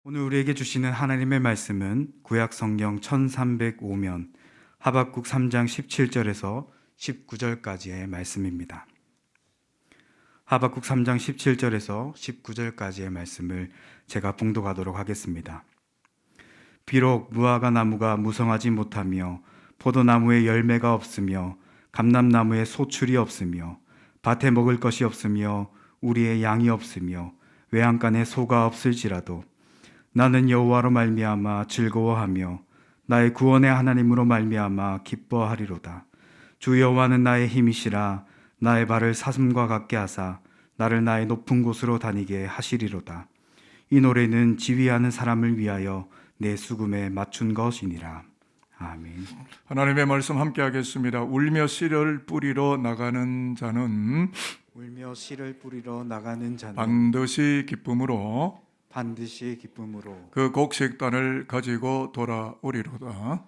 오늘 우리에게 주시는 하나님의 말씀은 구약 성경 1305면 하박국 3장 17절에서 19절까지의 말씀입니다. 하박국 3장 17절에서 19절까지의 말씀을 제가 봉독하도록 하겠습니다. 비록 무화과 나무가 무성하지 못하며 포도나무에 열매가 없으며 감람나무에 소출이 없으며 밭에 먹을 것이 없으며 우리의 양이 없으며 외양간에 소가 없을지라도 나는 여호와로 말미암아 즐거워하며 나의 구원의 하나님으로 말미암아 기뻐하리로다. 주 여호와는 나의 힘이시라. 나의 발을 사슴과 같게 하사 나를 나의 높은 곳으로 다니게 하시리로다. 이 노래는 지휘하는 사람을 위하여 내 수금에 맞춘 것이니라. 아멘. 하나님의 말씀 함께 하겠습니다. 울며 씨를 뿌리러 나가는 자는 울며 씨를 뿌리러 나가는 자는 반드시 기쁨으로 그 곡식단을 가지고 돌아오리로다.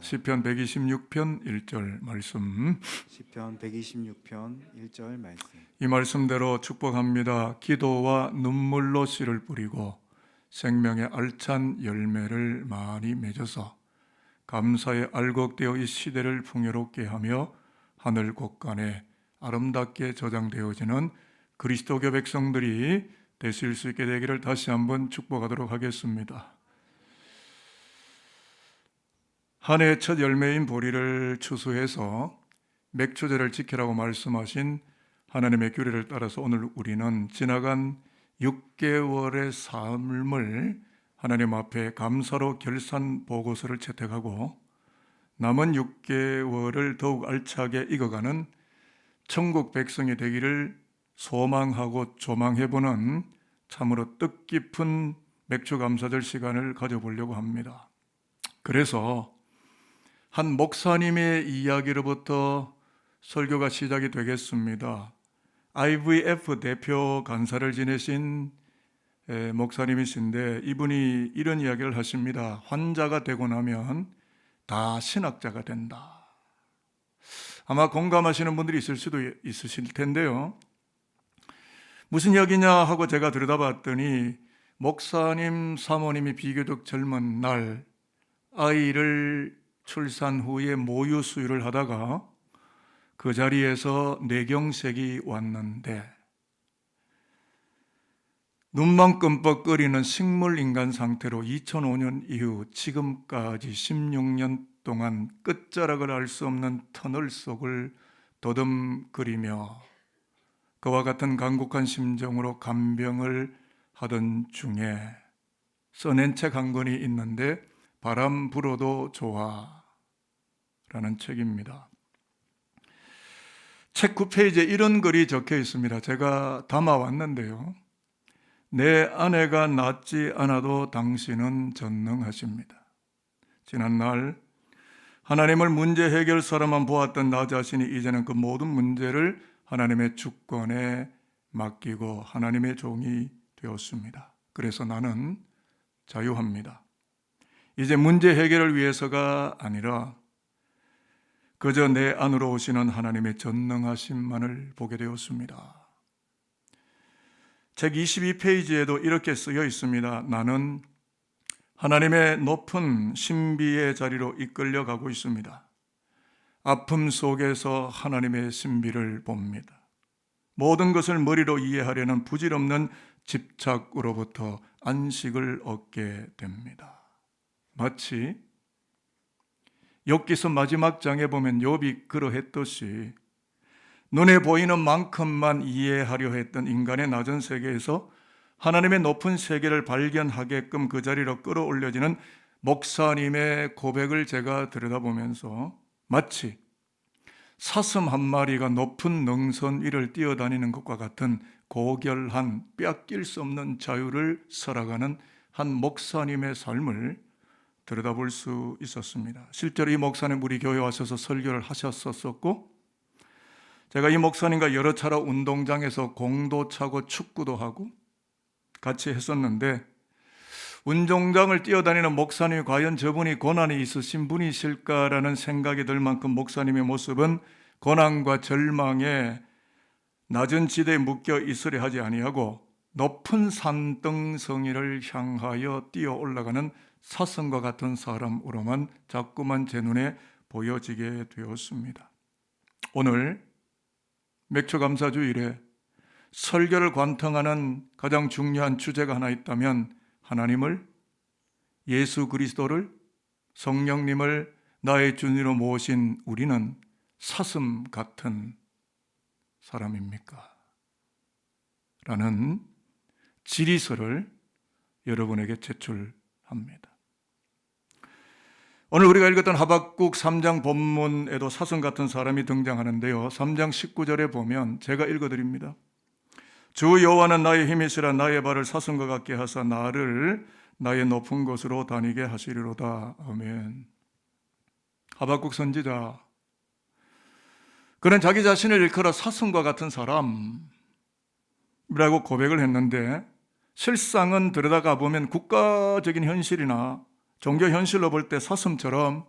시편 126편 1절 말씀. 시편 126편 1절 말씀. 이 말씀대로 축복합니다. 기도와 눈물로 씨를 뿌리고 생명의 알찬 열매를 많이 맺어서 감사에 알곡되어 이 시대를 풍요롭게 하며 하늘 곳간에 아름답게 저장되어지는 그리스도교 백성들이 되실 수 있게 되기를 다시 한번 축복하도록 하겠습니다. 한 해의 첫 열매인 보리를 추수해서 맥추제를 지키라고 말씀하신 하나님의 규례를 따라서 오늘 우리는 지나간 6개월의 삶을 하나님 앞에 감사로 결산 보고서를 채택하고 남은 6개월을 더욱 알차게 익어가는 천국 백성이 되기를 소망하고 조망해보는 참으로 뜻깊은 맥주감사절 시간을 가져보려고 합니다. 그래서 한 목사님의 이야기로부터 설교가 시작이 되겠습니다. IVF 대표 간사를 지내신 목사님이신데 이분이 이런 이야기를 하십니다. 환자가 되고 나면 다 신학자가 된다. 아마 공감하시는 분들이 있을 수도 있으실 텐데요. 무슨 이야기냐 하고 제가 들여다봤더니 목사님 사모님이 비교적 젊은 날 아이를 출산 후에 모유 수유를 하다가 그 자리에서 뇌경색이 왔는데 눈만 끔뻑거리는 식물인간 상태로 2005년 이후 지금까지 16년 동안 끝자락을 알 수 없는 터널 속을 더듬거리며 그와 같은 간곡한 심정으로 간병을 하던 중에 써낸 책 한 권이 있는데 바람 불어도 좋아 라는 책입니다. 책 9페이지에 이런 글이 적혀 있습니다. 제가 담아왔는데요. 내 아내가 낫지 않아도 당신은 전능하십니다. 지난날 하나님을 문제 해결사로만 보았던 나 자신이 이제는 그 모든 문제를 하나님의 주권에 맡기고 하나님의 종이 되었습니다. 그래서 나는 자유합니다. 이제 문제 해결을 위해서가 아니라 그저 내 안으로 오시는 하나님의 전능하심만을 보게 되었습니다. 책 22페이지에도 이렇게 쓰여 있습니다. 나는 하나님의 높은 신비의 자리로 이끌려가고 있습니다. 아픔 속에서 하나님의 신비를 봅니다. 모든 것을 머리로 이해하려는 부질없는 집착으로부터 안식을 얻게 됩니다. 마치 욥기서 마지막 장에 보면 욥이 그러했듯이 눈에 보이는 만큼만 이해하려 했던 인간의 낮은 세계에서 하나님의 높은 세계를 발견하게끔 그 자리로 끌어올려지는 목사님의 고백을 제가 들여다보면서 마치 사슴 한 마리가 높은 능선 위를 뛰어다니는 것과 같은 고결한 빼앗길 수 없는 자유를 살아가는 한 목사님의 삶을 들여다볼 수 있었습니다. 실제로 이 목사님 우리 교회에 와셔서 설교를 하셨었고 제가 이 목사님과 여러 차례 운동장에서 공도 차고 축구도 하고 같이 했었는데 운동장을 뛰어다니는 목사님이 과연 저분이 고난이 있으신 분이실까라는 생각이 들 만큼 목사님의 모습은 고난과 절망에 낮은 지대에 묶여 있으려 하지 아니하고 높은 산등성이를 향하여 뛰어 올라가는 사슴과 같은 사람으로만 자꾸만 제 눈에 보여지게 되었습니다. 오늘 맥초감사주일에 설교를 관통하는 가장 중요한 주제가 하나 있다면 하나님을, 예수 그리스도를, 성령님을 나의 주님으로 모신 우리는 사슴 같은 사람입니까? 라는 질의서를 여러분에게 제출합니다. 오늘 우리가 읽었던 하박국 3장 본문에도 사슴 같은 사람이 등장하는데요. 3장 19절에 보면 제가 읽어드립니다. 주 여호와는 나의 힘이시라 나의 발을 사슴과 같게 하사 나를 나의 높은 곳으로 다니게 하시리로다. 아멘. 하박국 선지자, 그는 자기 자신을 일컬어 사슴과 같은 사람이라고 고백을 했는데 실상은 들여다가 보면 국가적인 현실이나 종교 현실로 볼 때 사슴처럼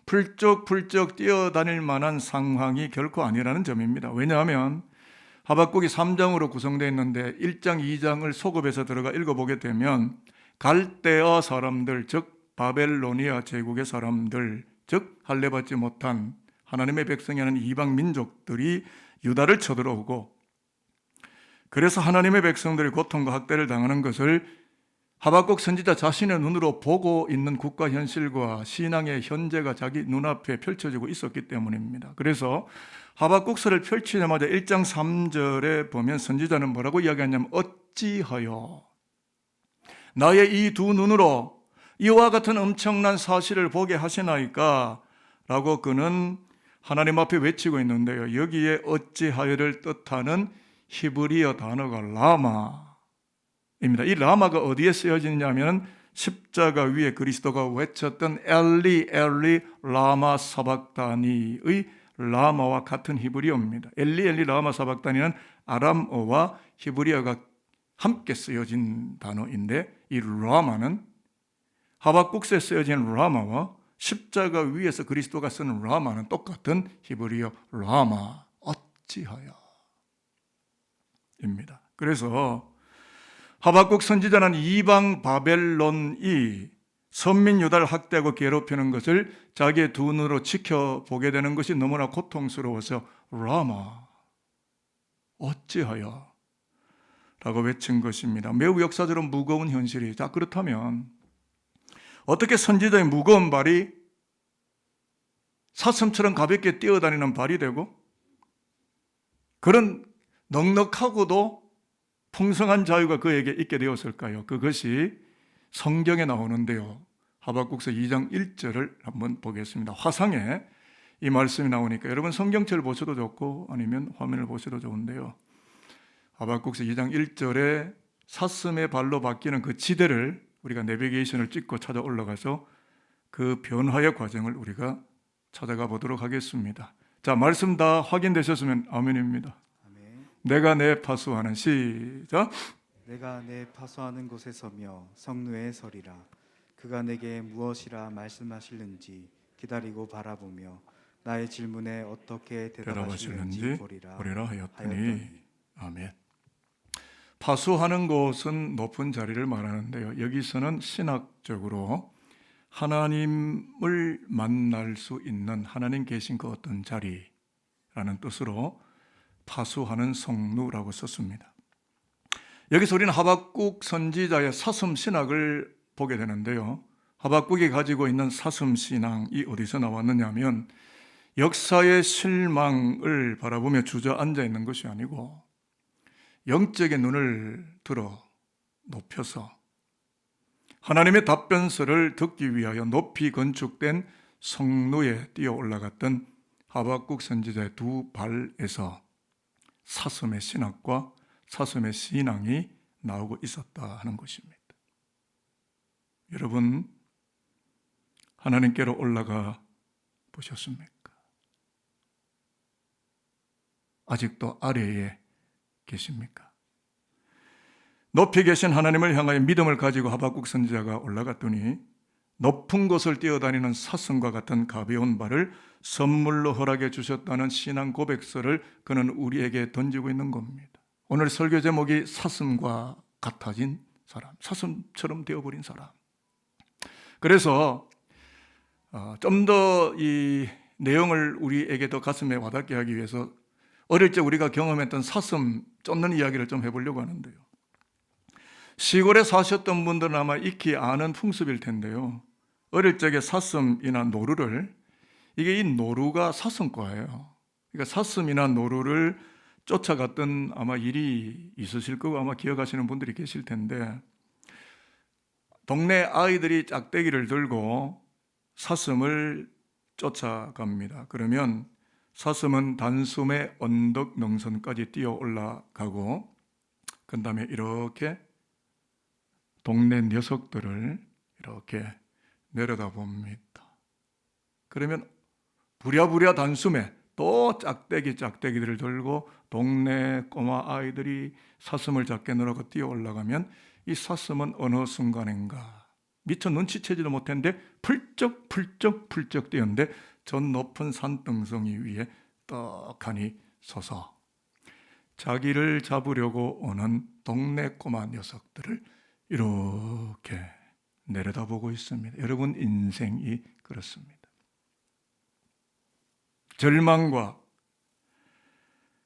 풀쩍풀쩍 뛰어다닐 만한 상황이 결코 아니라는 점입니다. 왜냐하면 하박국이 3장으로 구성되어 있는데 1장, 2장을 소급해서 들어가 읽어보게 되면 갈대아 사람들, 즉 바벨로니아 제국의 사람들, 즉 할례받지 못한 하나님의 백성이 하는 이방 민족들이 유다를 쳐들어오고, 그래서 하나님의 백성들이 고통과 학대를 당하는 것을 하박국 선지자 자신의 눈으로 보고 있는 국가 현실과 신앙의 현재가 자기 눈앞에 펼쳐지고 있었기 때문입니다. 그래서 하박국서를 펼치자마자 1장 3절에 보면 선지자는 뭐라고 이야기하냐면 어찌하여 나의 이 두 눈으로 이와 같은 엄청난 사실을 보게 하시나이까? 라고 그는 하나님 앞에 외치고 있는데요. 여기에 어찌하여를 뜻하는 히브리어 단어가 라마입니다. 이 라마가 어디에 쓰여지냐면 십자가 위에 그리스도가 외쳤던 엘리 엘리 라마 사박다니의 라마와 같은 히브리어입니다. 엘리 엘리 라마 사박다니는 아람어와 히브리어가 함께 쓰여진 단어인데 이 라마는 하박국서에 쓰여진 라마와 십자가 위에서 그리스도가 쓰는 라마는 똑같은 히브리어 라마, 어찌하여 입니다. 그래서 하박국 선지자는 이방 바벨론이 선민 유다를 학대하고 괴롭히는 것을 자기의 두 눈으로 지켜보게 되는 것이 너무나 고통스러워서 라마, 어찌하여 라고 외친 것입니다. 매우 역사적으로 무거운 현실이. 자, 그렇다면 어떻게 선지자의 무거운 발이 사슴처럼 가볍게 뛰어다니는 발이 되고 그런 넉넉하고도 풍성한 자유가 그에게 있게 되었을까요? 그것이 성경에 나오는데요. 하박국서 2장 1절을 한번 보겠습니다. 화상에 이 말씀이 나오니까 여러분 성경책을 보셔도 좋고 아니면 화면을 보셔도 좋은데요. 하박국서 2장 1절에 사슴의 발로 바뀌는 그 지대를 우리가 내비게이션을 찍고 찾아 올라가서 그 변화의 과정을 우리가 찾아가 보도록 하겠습니다. 자, 말씀 다 확인되셨으면 아멘입니다. 아멘. 내가 내 파수하는 시작. 내가 내 파수하는 곳에 서며 성루에 서리라. 그가 내게 무엇이라 말씀하실는지 기다리고 바라보며 나의 질문에 어떻게 대답하실는지 보리라 하였더니. 아멘. 파수하는 곳은 높은 자리를 말하는데요. 여기서는 신학적으로 하나님을 만날 수 있는 하나님 계신 그 어떤 자리라는 뜻으로 파수하는 성루라고 썼습니다. 여기서 우리는 하박국 선지자의 사슴 신학을 보게 되는데요. 하박국이 가지고 있는 사슴 신앙이 어디서 나왔느냐 하면 역사의 실망을 바라보며 주저앉아 있는 것이 아니고 영적인 눈을 들어 높여서 하나님의 답변서를 듣기 위하여 높이 건축된 성루에 뛰어 올라갔던 하박국 선지자의 두 발에서 사슴의 신학과 사슴의 신앙이 나오고 있었다 하는 것입니다. 여러분, 하나님께로 올라가 보셨습니까? 아직도 아래에 계십니까? 높이 계신 하나님을 향하여 믿음을 가지고 하박국 선지자가 올라갔더니 높은 곳을 뛰어다니는 사슴과 같은 가벼운 발을 선물로 허락해 주셨다는 신앙 고백서를 그는 우리에게 던지고 있는 겁니다. 오늘 설교 제목이 사슴과 같아진 사람, 사슴처럼 되어버린 사람. 그래서 좀 더 이 내용을 우리에게 더 가슴에 와닿게 하기 위해서 어릴 적 우리가 경험했던 사슴 쫓는 이야기를 좀 해보려고 하는데요. 시골에 사셨던 분들은 아마 익히 아는 풍습일 텐데요. 어릴 적에 사슴이나 노루를, 이게 이 노루가 사슴과예요. 그러니까 사슴이나 노루를 쫓아갔던 아마 일이 있으실 거고 아마 기억하시는 분들이 계실 텐데, 동네 아이들이 짝대기를 들고 사슴을 쫓아갑니다. 그러면 사슴은 단숨에 언덕 능선까지 뛰어 올라가고 그 다음에 이렇게 동네 녀석들을 이렇게 내려다봅니다. 그러면 부랴부랴 단숨에 또 짝대기들을 들고 동네 꼬마 아이들이 사슴을 잡겠노라고 뛰어 올라가면 이 사슴은 어느 순간인가 미처 눈치채지도 못했는데 풀쩍 뛰었는데 저 높은 산등성이 위에 떡하니 서서 자기를 잡으려고 오는 동네 꼬마 녀석들을 이렇게 내려다보고 있습니다. 여러분, 인생이 그렇습니다. 절망과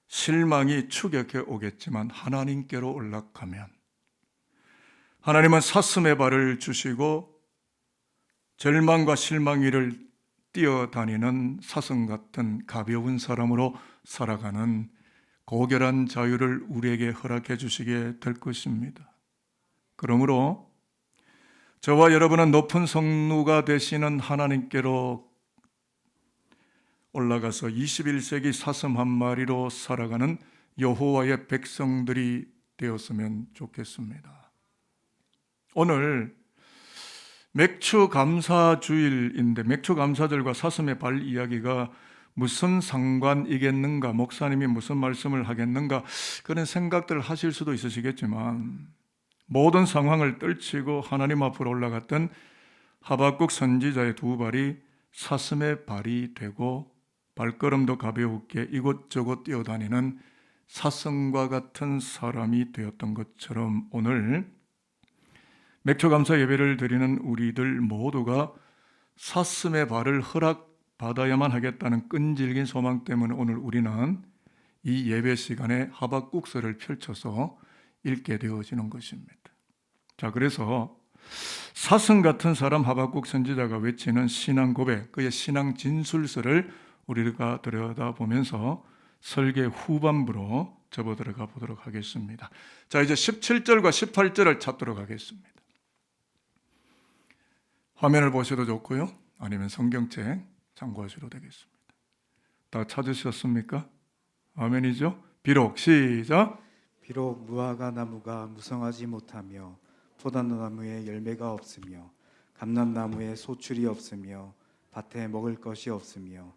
실망이 추격해 오겠지만 하나님께로 올라가면 하나님은 사슴의 발을 주시고 절망과 실망 위를 뛰어다니는 사슴 같은 가벼운 사람으로 살아가는 고결한 자유를 우리에게 허락해 주시게 될 것입니다. 그러므로 저와 여러분은 높은 성루가 되시는 하나님께로 올라가서 21세기 사슴 한 마리로 살아가는 여호와의 백성들이 되었으면 좋겠습니다. 오늘 맥주 감사주일인데 맥주 감사절과 사슴의 발 이야기가 무슨 상관이겠는가, 목사님이 무슨 말씀을 하겠는가, 그런 생각들을 하실 수도 있으시겠지만 모든 상황을 떨치고 하나님 앞으로 올라갔던 하박국 선지자의 두 발이 사슴의 발이 되고 발걸음도 가볍게 이곳저곳 뛰어다니는 사슴과 같은 사람이 되었던 것처럼 오늘 맥주감사 예배를 드리는 우리들 모두가 사슴의 발을 허락받아야만 하겠다는 끈질긴 소망 때문에 오늘 우리는 이 예배 시간에 하박국서를 펼쳐서 읽게 되어지는 것입니다. 자, 그래서 사슴 같은 사람 하박국 선지자가 외치는 신앙 고백, 그의 신앙 진술서를 우리가 들여다보면서 설계 후반부로 접어들어가 보도록 하겠습니다. 자, 이제 17절과 18절을 찾도록 하겠습니다. 화면을 보셔도 좋고요, 아니면 성경책 참고하셔도 되겠습니다. 다 찾으셨습니까? 아멘이죠? 비록, 시작. 비록 무화과 나무가 무성하지 못하며 포도나무에 열매가 없으며 감람나무에 소출이 없으며 밭에 먹을 것이 없으며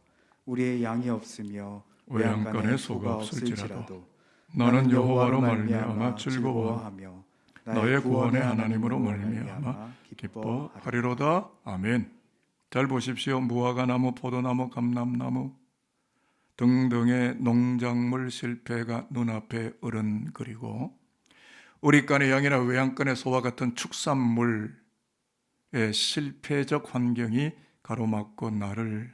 우리의 양이 없으며 외양간에 소가 없을지라도 나는 여호와로 말미암아 즐거워하며 너의 구원의 하나님으로 말미암아 기뻐하리로다. 아멘. 잘 보십시오. 무화과 나무, 포도나무, 감람나무 등등의 농작물 실패가 눈앞에 어른거리고 우리간의 양이나 외양간의 소와 같은 축산물의 실패적 환경이 가로막고 나를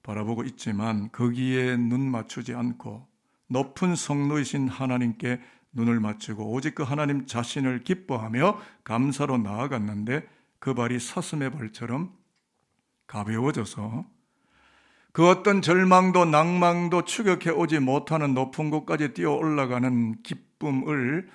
바라보고 있지만 거기에 눈 맞추지 않고 높은 성루이신 하나님께 눈을 맞추고 오직 그 하나님 자신을 기뻐하며 감사로 나아갔는데 그 발이 사슴의 발처럼 가벼워져서 그 어떤 절망도 낭망도 추격해 오지 못하는 높은 곳까지 뛰어 올라가는 기쁨을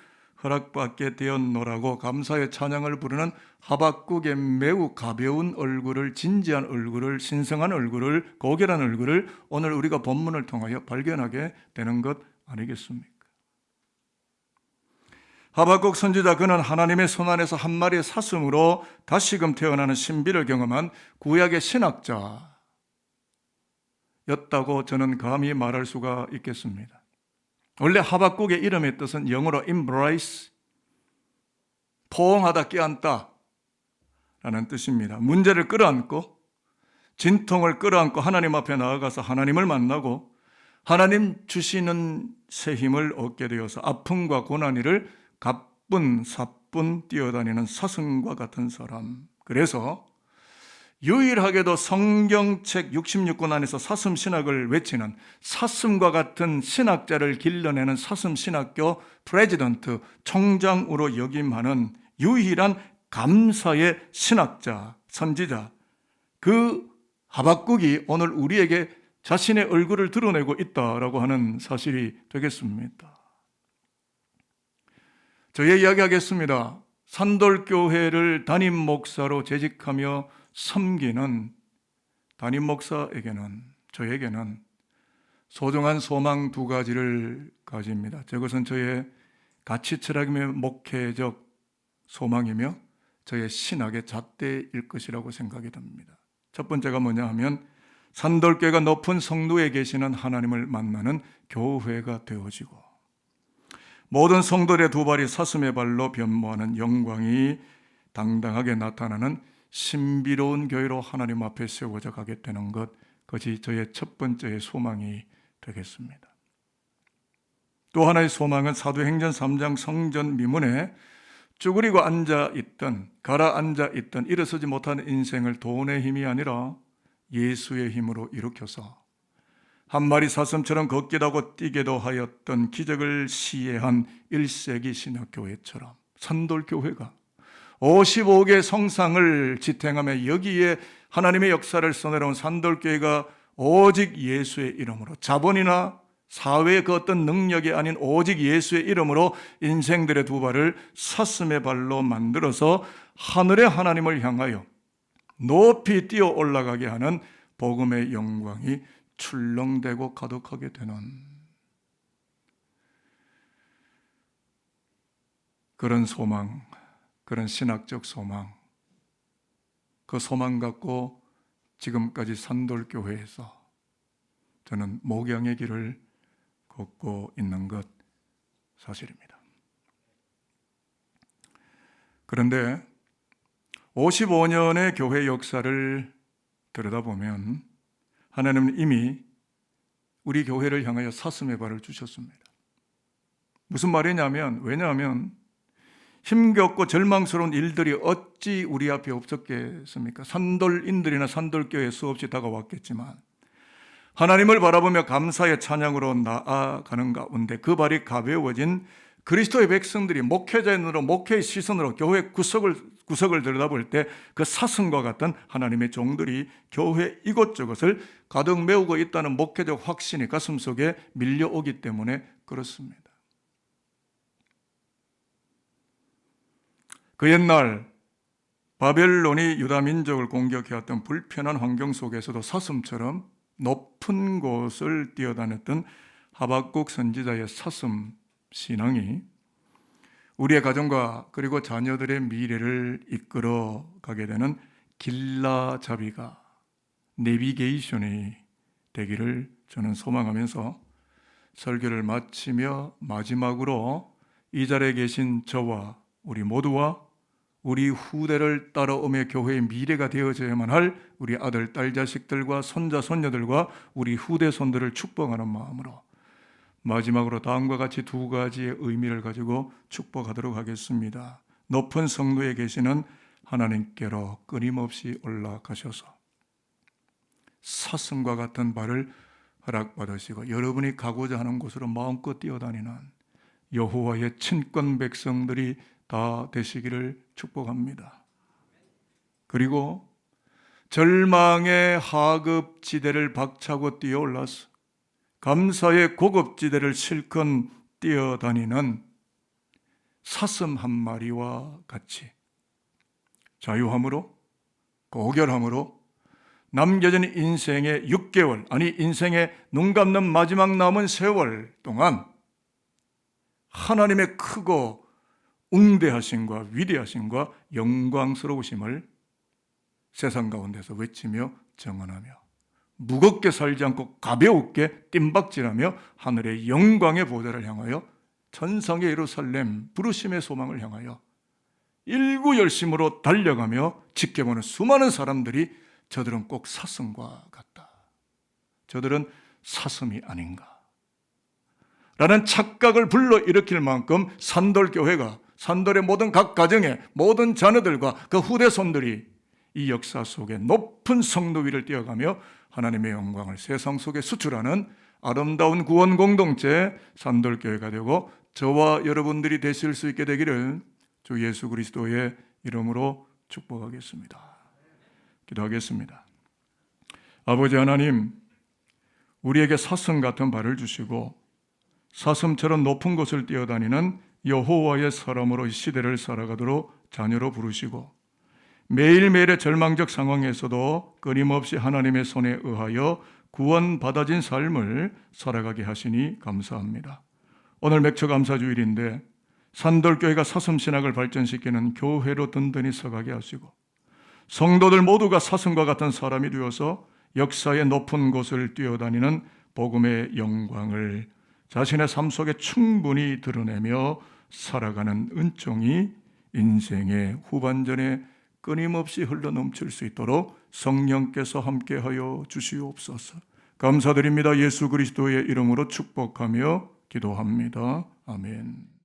허락받게 되었노라고 감사의 찬양을 부르는 하박국의 매우 가벼운 얼굴을, 진지한 얼굴을, 신성한 얼굴을, 고결한 얼굴을 오늘 우리가 본문을 통하여 발견하게 되는 것 아니겠습니까? 하박국 선지자, 그는 하나님의 손안에서 한 마리의 사슴으로 다시금 태어나는 신비를 경험한 구약의 신학자였다고 저는 감히 말할 수가 있겠습니다. 원래 하박국의 이름의 뜻은 영어로 embrace, 포옹하다, 껴안다 라는 뜻입니다. 문제를 끌어안고 진통을 끌어안고 하나님 앞에 나아가서 하나님을 만나고 하나님 주시는 새 힘을 얻게 되어서 아픔과 고난을 사뿐 뛰어다니는 사슴과 같은 사람. 그래서 유일하게도 성경책 66권 안에서 사슴 신학을 외치는 사슴과 같은 신학자를 길러내는 사슴 신학교 프레지던트, 총장으로 역임하는 유일한 감사의 신학자, 선지자, 그 하박국이 오늘 우리에게 자신의 얼굴을 드러내고 있다라고 하는 사실이 되겠습니다. 저의 이야기하겠습니다. 산돌교회를 담임 목사로 재직하며 섬기는 담임 목사에게는, 저에게는 소중한 소망 두 가지를 가집니다. 저것은 저의 가치 철학이며 목회적 소망이며 저의 신학의 잣대일 것이라고 생각이 듭니다. 첫 번째가 뭐냐 하면 산돌교회가 높은 성도에 계시는 하나님을 만나는 교회가 되어지고 모든 성도들의 두 발이 사슴의 발로 변모하는 영광이 당당하게 나타나는 신비로운 교회로 하나님 앞에 세워져 가게 되는 것, 그것이 저의 첫 번째의 소망이 되겠습니다. 또 하나의 소망은 사도행전 3장 성전 미문에 쭈그리고 앉아있던, 가라앉아있던 일어서지 못하는 인생을 돈의 힘이 아니라 예수의 힘으로 일으켜서 한 마리 사슴처럼 걷기도 하고 뛰기도 하였던 기적을 시해한 1세기 신학교회처럼 산돌교회가 55개 성상을 지탱하며 여기에 하나님의 역사를 써내려온 산돌교회가 오직 예수의 이름으로, 자본이나 사회의 그 어떤 능력이 아닌 오직 예수의 이름으로 인생들의 두 발을 사슴의 발로 만들어서 하늘의 하나님을 향하여 높이 뛰어 올라가게 하는 복음의 영광이 출렁대고 가득하게 되는 그런 소망, 그런 신학적 소망, 그 소망 갖고 지금까지 산돌교회에서 저는 목양의 길을 걷고 있는 것 사실입니다. 그런데 55년의 교회 역사를 들여다보면 하나님은 이미 우리 교회를 향하여 사슴의 발을 주셨습니다. 무슨 말이냐면, 왜냐하면 힘겹고 절망스러운 일들이 어찌 우리 앞에 없었겠습니까? 산돌인들이나 산돌교회 수없이 다가왔겠지만 하나님을 바라보며 감사의 찬양으로 나아가는 가운데 그 발이 가벼워진 그리스도의 백성들이 목회자의 눈으로, 목회의 시선으로 교회 구석을 들여다볼 때 그 사슴과 같은 하나님의 종들이 교회 이곳저곳을 가득 메우고 있다는 목회적 확신이 가슴속에 밀려오기 때문에 그렇습니다. 그 옛날 바벨론이 유다 민족을 공격해왔던 불편한 환경 속에서도 사슴처럼 높은 곳을 뛰어다녔던 하박국 선지자의 사슴 신앙이 우리의 가정과 그리고 자녀들의 미래를 이끌어 가게 되는 길라잡이가, 내비게이션이 되기를 저는 소망하면서 설교를 마치며 마지막으로 이 자리에 계신 저와 우리 모두와 우리 후대를 따라오며 교회의 미래가 되어져야만 할 우리 아들, 딸, 자식들과 손자, 손녀들과 우리 후대 손들을 축복하는 마음으로 마지막으로 다음과 같이 두 가지의 의미를 가지고 축복하도록 하겠습니다. 높은 성도에 계시는 하나님께로 끊임없이 올라가셔서 사슴과 같은 발을 허락받으시고 여러분이 가고자 하는 곳으로 마음껏 뛰어다니는 여호와의 친권 백성들이 다 되시기를 축복합니다. 그리고 절망의 하급지대를 박차고 뛰어올라서 감사의 고급지대를 실컷 뛰어다니는 사슴 한 마리와 같이 자유함으로, 고결함으로 남겨진 인생의 6개월, 아니 인생의 눈 감는 마지막 남은 세월 동안 하나님의 크고 웅대하심과 위대하심과 영광스러우심을 세상 가운데서 외치며 정언하며 무겁게 살지 않고 가벼우게 뜀박질하며 하늘의 영광의 보좌를 향하여 천상의 예루살렘 부르심의 소망을 향하여 일구열심으로 달려가며 지켜보는 수많은 사람들이 저들은 꼭 사슴과 같다, 저들은 사슴이 아닌가 라는 착각을 불러일으킬 만큼 산돌교회가 산돌의 모든 각 가정의 모든 자녀들과 그 후대손들이 이 역사 속에 높은 성도 위를 뛰어가며 하나님의 영광을 세상 속에 수출하는 아름다운 구원 공동체 산돌교회가 되고 저와 여러분들이 되실 수 있게 되기를 주 예수 그리스도의 이름으로 축복하겠습니다. 기도하겠습니다. 아버지 하나님, 우리에게 사슴 같은 발을 주시고 사슴처럼 높은 곳을 뛰어다니는 여호와의 사람으로 이 시대를 살아가도록 자녀로 부르시고 매일매일의 절망적 상황에서도 끊임없이 하나님의 손에 의하여 구원받아진 삶을 살아가게 하시니 감사합니다. 오늘 맥초감사주일인데 산돌교회가 사슴신학을 발전시키는 교회로 든든히 서가게 하시고 성도들 모두가 사슴과 같은 사람이 되어서 역사의 높은 곳을 뛰어다니는 복음의 영광을 자신의 삶 속에 충분히 드러내며 살아가는 은총이 인생의 후반전에 끊임없이 흘러넘칠 수 있도록 성령께서 함께하여 주시옵소서. 감사드립니다. 예수 그리스도의 이름으로 축복하며 기도합니다. 아멘.